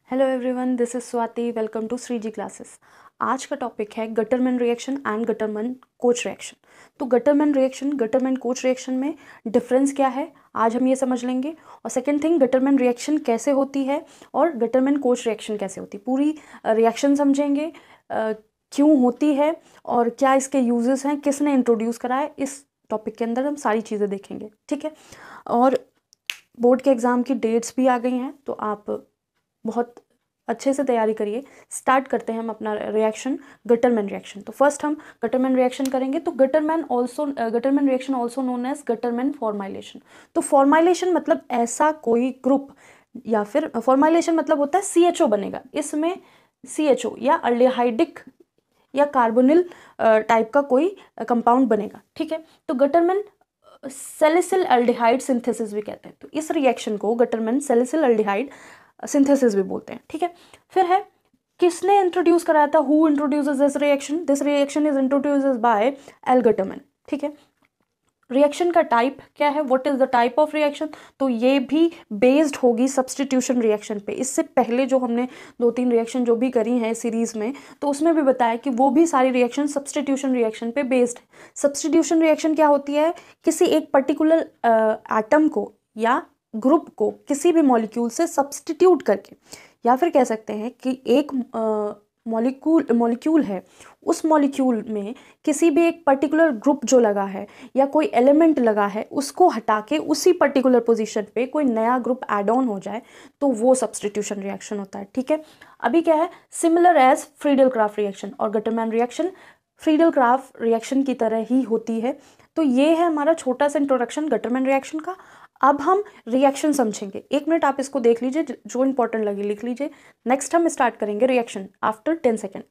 Hello everyone, this is Swati. Welcome to Shriji classes. आज का topic है Gattermann reaction and Gattermann Koch reaction. तो Gattermann reaction, Gattermann Koch reaction में difference क्या है, आज हम ये समझ लेंगे। और सेकंड थिंग, गटरमैन रिएक्शन कैसे होती है और गटरमैन कोच रिएक्शन कैसे होती है, पूरी रिएक्शन समझेंगे, क्यों होती है और क्या इसके यूजेस हैं, किसने इंट्रोड्यूस करा है। इस टॉपिक के अंदर हम सारी चीज़ें देखेंगे, ठीक है। और बोर्ड के एग्ज़ाम की डेट्स भी आ गई हैं, तो आप बहुत अच्छे से तैयारी करिए। स्टार्ट करते हैं हम अपना रिएक्शन, गटरमैन रिएक्शन। तो फर्स्ट हम गटरमैन रिएक्शन करेंगे। तो Gattermann reaction also known as Gattermann formylation. तो फॉर्माइलेशन मतलब ऐसा कोई ग्रुप, या फिर फॉर्माइलेशन मतलब होता है CHO बनेगा। इसमें CHO या अल्डिहाइडिक या कार्बोनिल टाइप का कोई कंपाउंड बनेगा, ठीक है। तो गटरमैन सैलिसिल एल्डिहाइड सिंथेसिस भी कहते हैं। तो इस रिएक्शन को गटरमैन सैलिसिल एल्डिहाइड सिंथेसिस भी बोलते हैं, ठीक है। फिर है, किसने इंट्रोड्यूस कराया था, who introduces this reaction is introduced by L Gattermann, ठीक है। रिएक्शन का टाइप क्या है, what is the type of reaction, तो ये भी बेस्ड होगी सब्स्टिट्यूशन रिएक्शन पे। इससे पहले जो हमने 2-3 रिएक्शन जो भी करी हैं सीरीज में, तो उसमें भी बताया कि वो भी सारी रिएक्शन सब्स्टिट्यूशन रिएक्शन पे बेस्ड है। सब्स्टिट्यूशन रिएक्शन क्या होती है, किसी एक पर्टिकुलर एटम को या ग्रुप को किसी भी मॉलिक्यूल से सब्स्टिट्यूट करके, या फिर कह सकते हैं कि एक मॉलिक्यूल है, उस मॉलिक्यूल में किसी भी एक पर्टिकुलर ग्रुप जो लगा है या कोई एलिमेंट लगा है, उसको हटा के उसी पर्टिकुलर पोजीशन पे कोई नया ग्रुप ऐड ऑन हो जाए, तो वो सब्स्टिट्यूशन रिएक्शन होता है, ठीक है। अभी क्या है, सिमिलर एज फ्रीडल-क्राफ्ट रिएक्शन और गटरमैन रिएक्शन फ्रीडल-क्राफ्ट रिएक्शन की तरह ही होती है। तो ये है हमारा छोटा सा इंट्रोडक्शन गटरमैन रिएक्शन का। अब हम रिएक्शन समझेंगे। 1 मिनट आप इसको देख लीजिए, जो इंपॉर्टेंट लगे लिख लीजिए। नेक्स्ट हम स्टार्ट करेंगे रिएक्शन आफ्टर 10 सेकेंड।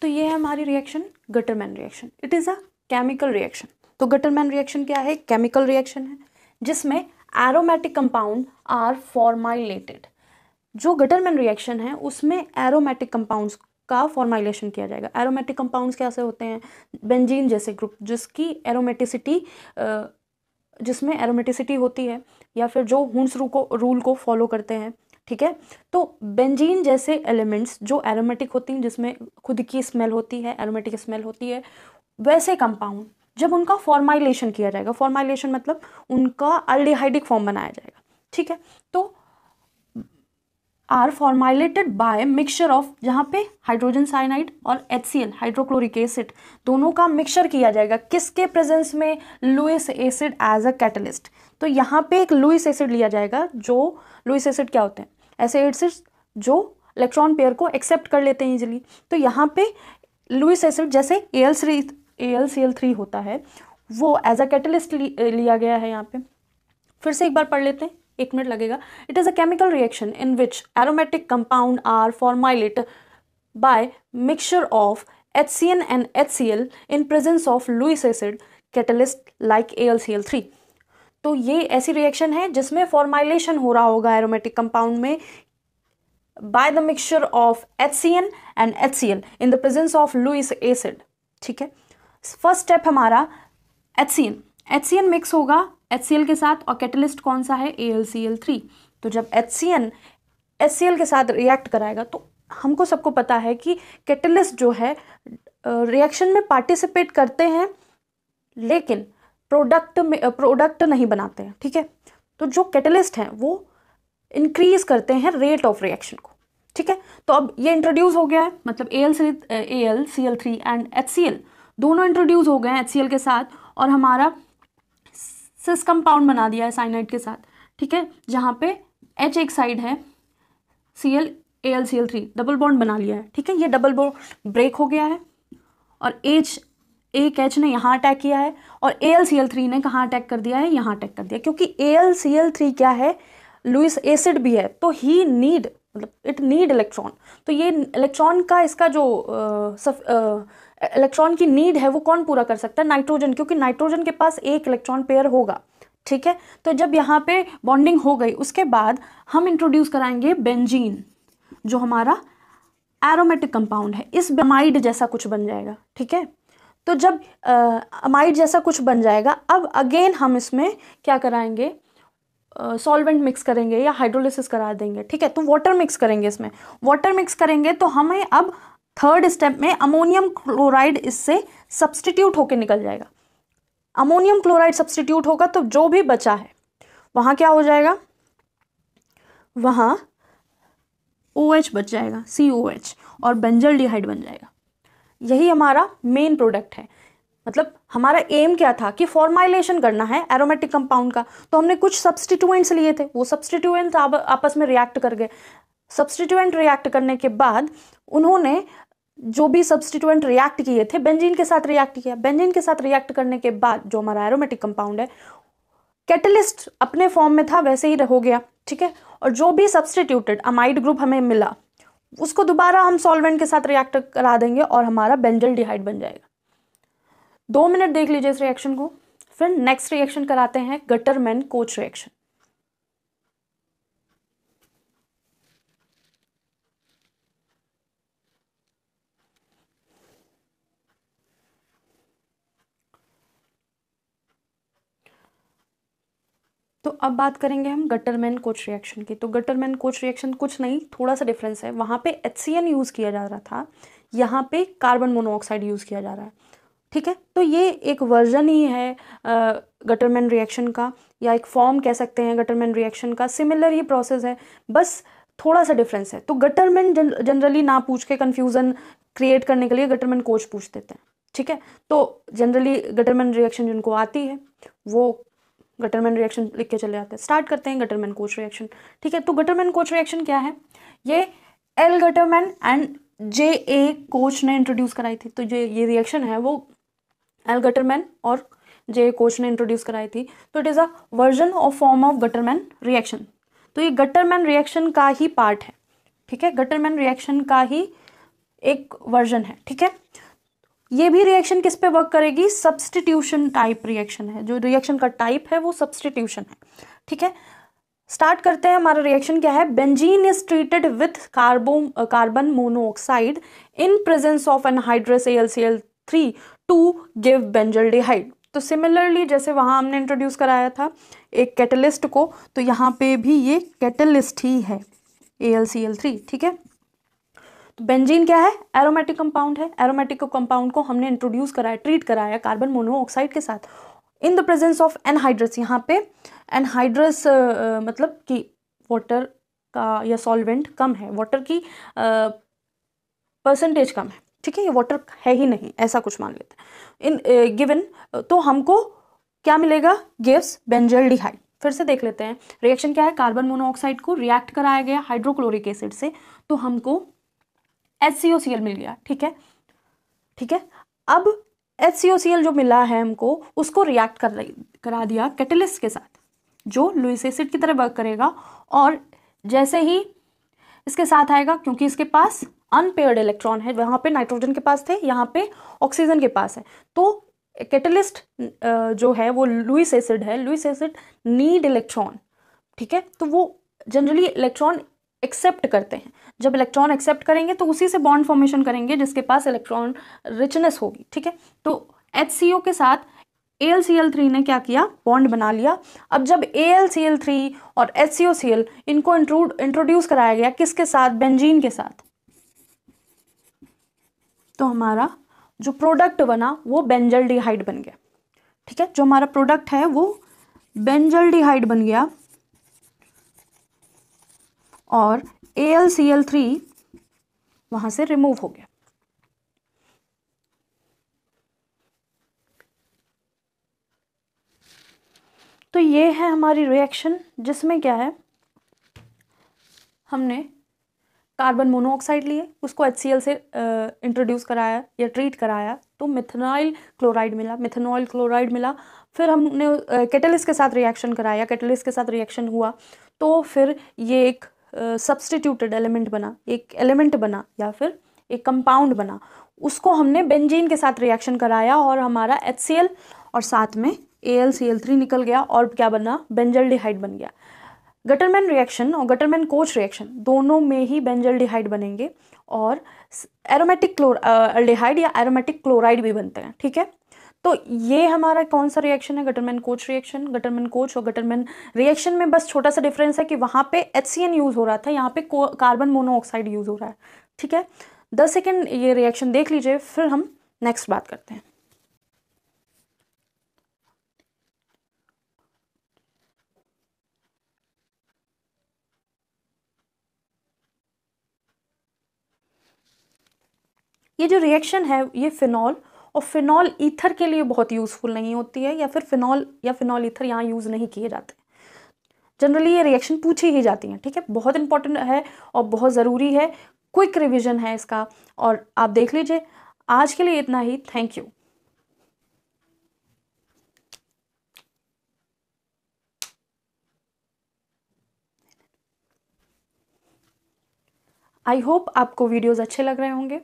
तो ये है हमारी reaction Gattermann reaction. It is a chemical reaction. तो गटरमैन रिएक्शन क्या है, केमिकल रिएक्शन है जिसमें एरोमेटिक कंपाउंड आर फॉर्माइलेटेड। जो गटरमैन रिएक्शन है उसमें एरोमेटिक कंपाउंड्स का फॉर्माइलेशन किया जाएगा। एरोमेटिक कंपाउंड्स कैसे होते हैं, बेंजीन जैसे ग्रुप जिसकी जिसमें एरोमेटिसिटी होती है, या फिर जो हुंस रूल को फॉलो करते हैं, ठीक है। तो बेंजीन जैसे एलिमेंट्स जो एरोमेटिक होती हैं, जिसमें खुद की स्मेल होती है, एरोमेटिक स्मेल होती है, वैसे कंपाउंड जब उनका फॉर्माइलेशन किया जाएगा, फॉर्माइलेशन मतलब उनका अल्डिहाइडिक फॉर्म बनाया जाएगा, ठीक है। तो are formylated by mixture of, जहाँ पे हाइड्रोजन साइनाइड और HCl हाइड्रोक्लोरिक एसिड दोनों का मिक्सचर किया जाएगा। किसके प्रेजेंस में, Lewis acid as a catalyst. तो यहाँ पे एक लुइस एसिड लिया जाएगा। जो लुइस एसिड क्या होते हैं, ऐसे एसिड्स जो इलेक्ट्रॉन पेयर को एक्सेप्ट कर लेते हैं इजिली। तो यहाँ पे लुइस एसिड जैसे AlCl3 होता है, वो एज अ कैटलिस्ट लिया गया है यहाँ पे। फिर से एक बार पढ़ लेते हैं, 1 मिनट लगेगा। It is a chemical reaction in which aromatic compound are formylated by mixture of HCN and HCl in presence of Lewis acid catalyst like AlCl3। तो ये ऐसी रिएक्शन है जिसमें फॉर्माइलेशन हो रहा होगा एरोमेटिक कंपाउंड में by the mixture of HCN and HCl in the presence of Lewis acid, ठीक है। फर्स्ट स्टेप हमारा HCN मिक्स होगा HCl के साथ, और कैटलिस्ट कौन सा है, AlCl3। तो जब HCN HCl के साथ रिएक्ट कराएगा, तो हमको सबको पता है कि कैटलिस्ट जो है रिएक्शन में पार्टिसिपेट करते हैं, लेकिन प्रोडक्ट नहीं बनाते हैं, ठीक है। तो जो कैटलिस्ट हैं वो इंक्रीज करते हैं रेट ऑफ रिएक्शन को, ठीक है। तो अब ये इंट्रोड्यूस हो गया है, मतलब AlCl3 एंड HCl दोनों इंट्रोड्यूस हो गए हैं HCl के साथ, और हमारा सिस कंपाउंड बना दिया है साइनाइड के साथ, ठीक है। जहाँ पे H एक साइड है, AlCl3 डबल बॉन्ड बना लिया है, ठीक है। ये डबल बॉन्ड ब्रेक हो गया है, और एक H ने यहाँ अटैक किया है, और AlCl3 ने कहाँ अटैक कर दिया है, यहाँ अटैक कर दिया। क्योंकि AlCl3 क्या है, लुइस एसिड भी है, तो ही नीड, मतलब इट नीड इलेक्ट्रॉन। तो ये इलेक्ट्रॉन का, इसका जो इलेक्ट्रॉन की नीड है वो कौन पूरा कर सकता है, नाइट्रोजन, क्योंकि नाइट्रोजन के पास एक इलेक्ट्रॉन पेयर होगा, ठीक है। तो जब यहाँ पे बॉन्डिंग हो गई, उसके बाद हम इंट्रोड्यूस कराएंगे बेंजीन, जो हमारा एरोमेटिक कंपाउंड है। इस ब्रोमाइड जैसा कुछ बन जाएगा, ठीक है। तो जब अमाइड जैसा कुछ बन जाएगा, अब अगेन हम इसमें क्या कराएंगे, सॉल्वेंट मिक्स करेंगे या हाइड्रोलिसिस करा देंगे, ठीक है। तो वाटर मिक्स करेंगे, इसमें वाटर मिक्स करेंगे तो हमें अब थर्ड स्टेप में अमोनियम क्लोराइड इससे सब्सटीट्यूट होकर निकल जाएगा। अमोनियम क्लोराइड सब्सटीट्यूट होगा तो जो भी बचा है वहाँ क्या हो जाएगा, वहाँ OH बच जाएगा, COH, और बेंजल्डिहाइड बन जाएगा। यही हमारा मेन प्रोडक्ट है। मतलब हमारा एम क्या था कि फॉर्माइलेशन करना है एरोमेटिक कंपाउंड का, तो हमने कुछ सब्सटीट्यूएंट्स लिए थे, वो सब्सटीट्यूएंट्स आपस में रिएक्ट कर गए। सब्सटीट्यूएंट रिएक्ट करने के बाद उन्होंने जो भी सब्सटीट्यूएंट रिएक्ट किए थे बेंजीन के साथ रिएक्ट किया। बेंजीन के साथ रिएक्ट करने के बाद जो हमारा एरोमेटिक कंपाउंड है, कैटलिस्ट अपने फॉर्म में था वैसे ही हो गया, ठीक है। और जो भी सब्सटीट्यूटेड अमाइड ग्रुप हमें मिला उसको दोबारा हम सॉल्वेंट के साथ रिएक्ट करा देंगे और हमारा बेंजल्डिहाइड बन जाएगा। 2 मिनट देख लीजिए इस रिएक्शन को। फिर नेक्स्ट रिएक्शन कराते हैं गटरमैन कोच रिएक्शन। तो अब बात करेंगे हम गटरमैन कोच रिएक्शन की। तो गटरमैन कोच रिएक्शन कुछ नहीं, थोड़ा सा डिफरेंस है। वहाँ पे HCN यूज़ किया जा रहा था, यहाँ पे कार्बन मोनोऑक्साइड यूज़ किया जा रहा है, ठीक है। तो ये एक वर्जन ही है गटरमैन रिएक्शन का, या एक फॉर्म कह सकते हैं गटरमैन रिएक्शन का। सिमिलर ही प्रोसेस है, बस थोड़ा सा डिफरेंस है। तो गटरमैन जनरली ना पूछ के कन्फ्यूज़न क्रिएट करने के लिए गटरमैन कोच पूछ देते हैं, ठीक है। तो जनरली गटरमैन रिएक्शन जिनको आती है वो गटरमैन रिएक्शन लिख के चले जाते हैं। स्टार्ट करते हैं गटरमैन कोच रिएक्शन, ठीक है। तो गटरमैन कोच रिएक्शन क्या है, ये L Gattermann and JA coach ने इंट्रोड्यूस कराई थी। तो ये रिएक्शन है वो एल गटरमैन और JA कोच ने इंट्रोड्यूस कराई थी। तो it is a version of form of Gattermann reaction. तो ये गटरमैन रिएक्शन का ही पार्ट है, ठीक है। गटरमैन रिएक्शन का ही एक वर्जन है, ठीक है। ये भी रिएक्शन किस पे वर्क करेगी, सब्सटीट्यूशन टाइप रिएक्शन है। जो रिएक्शन का टाइप है वो सब्सटीट्यूशन है, ठीक है। स्टार्ट करते हैं। हमारा रिएक्शन क्या है, benzene is treated with carbon monoxide in presence of anhydrous AlCl3 to give benzaldehyde. तो सिमिलरली जैसे वहाँ हमने इंट्रोड्यूस कराया था एक कैटलिस्ट को, तो यहाँ पे भी ये कैटलिस्ट ही है AlCl3, ठीक है। तो बेंजीन क्या है, एरोमेटिक कंपाउंड है। एरोमेटिक कंपाउंड को हमने इंट्रोड्यूस कराया, ट्रीट कराया कार्बन मोनोऑक्साइड के साथ in the presence of anhydrous. यहाँ पे एनहाइड्रस मतलब कि वाटर का या सॉल्वेंट कम है, वाटर की परसेंटेज कम है, ठीक है। ये वाटर है ही नहीं, ऐसा कुछ मान लेते हैं इन गिवन। तो हमको क्या मिलेगा, गिव्स बेंजल्डिहाइड। फिर से देख लेते हैं रिएक्शन क्या है, कार्बन मोनोऑक्साइड को रिएक्ट कराया गया हाइड्रोक्लोरिक एसिड से, तो हमको HCOCl मिल गया, ठीक है, ठीक है। अब HCOCl जो मिला है हमको, उसको रिएक्ट करा दिया कैटलिस्ट के साथ जो लुईस एसिड की तरह वर्क करेगा। और जैसे ही इसके साथ आएगा, क्योंकि इसके पास अनपेयर्ड इलेक्ट्रॉन है, वहाँ पे नाइट्रोजन के पास थे, यहाँ पे ऑक्सीजन के पास है, तो कैटलिस्ट जो है वो लुईस एसिड है। लुईस एसिड नीड इलेक्ट्रॉन, ठीक है। तो वो जनरली इलेक्ट्रॉन एक्सेप्ट करते हैं। जब इलेक्ट्रॉन एक्सेप्ट करेंगे तो उसी से बॉन्ड फॉर्मेशन करेंगे जिसके पास इलेक्ट्रॉन रिचनेस होगी, ठीक है। तो HCO के साथ AlCl3 ने क्या किया, बॉन्ड बना लिया। अब जब AlCl3 और HCOCl इनको इंट्रोड्यूस कराया गया किसके साथ, बेंजीन के साथ, तो हमारा जो प्रोडक्ट बना वो बेंजल्डिहाइड बन गया, ठीक है। जो हमारा प्रोडक्ट है वो बेंजल्डिहाइड बन गया और AlCl3 वहां से रिमूव हो गया। तो ये है हमारी रिएक्शन, जिसमें क्या है, हमने कार्बन मोनोऑक्साइड लिए, उसको HCl से इंट्रोड्यूस कराया या ट्रीट कराया, तो मिथेनॉल क्लोराइड मिला, मिथेनॉल क्लोराइड मिला। फिर हमने कैटलिस्ट के साथ रिएक्शन कराया, कैटलिस्ट के साथ रिएक्शन हुआ, तो फिर ये एक सब्सटीट्यूटेड एलिमेंट बना, एक एलिमेंट बना या फिर एक कंपाउंड बना। उसको हमने बेंजीन के साथ रिएक्शन कराया और हमारा HCl और साथ में AlCl3 निकल गया और क्या बना, बेंजल्डिहाइड बन गया। गटरमैन रिएक्शन और गटरमैन कोच रिएक्शन दोनों में ही बेंजल्डिहाइड बनेंगे और एरोमेटिक अल्डिहाइड या एरोमेटिक क्लोराइड भी बनते हैं, ठीक है। तो ये हमारा कौन सा रिएक्शन है, Gattermann Koch reaction. Gattermann coach और गटरमैन रिएक्शन में बस छोटा सा डिफरेंस है कि वहाँ पे HCN यूज़ हो रहा था, यहाँ पे कार्बन मोनोऑक्साइड यूज़ हो रहा है, ठीक है। 10 सेकेंड ये रिएक्शन देख लीजिए, फिर हम नेक्स्ट बात करते हैं। ये जो रिएक्शन है ये फिनॉल और फिनॉल ईथर के लिए बहुत यूज़फुल नहीं होती है, या फिर फिनॉल या फिनॉल ईथर यहाँ यूज़ नहीं किए जाते। जनरली ये रिएक्शन पूछी ही जाती हैं, ठीक है। बहुत इंपॉर्टेंट है और बहुत ज़रूरी है, क्विक रिवीजन है इसका, और आप देख लीजिए। आज के लिए इतना ही, थैंक यू। आई होप आपको वीडियोस अच्छे लग रहे होंगे।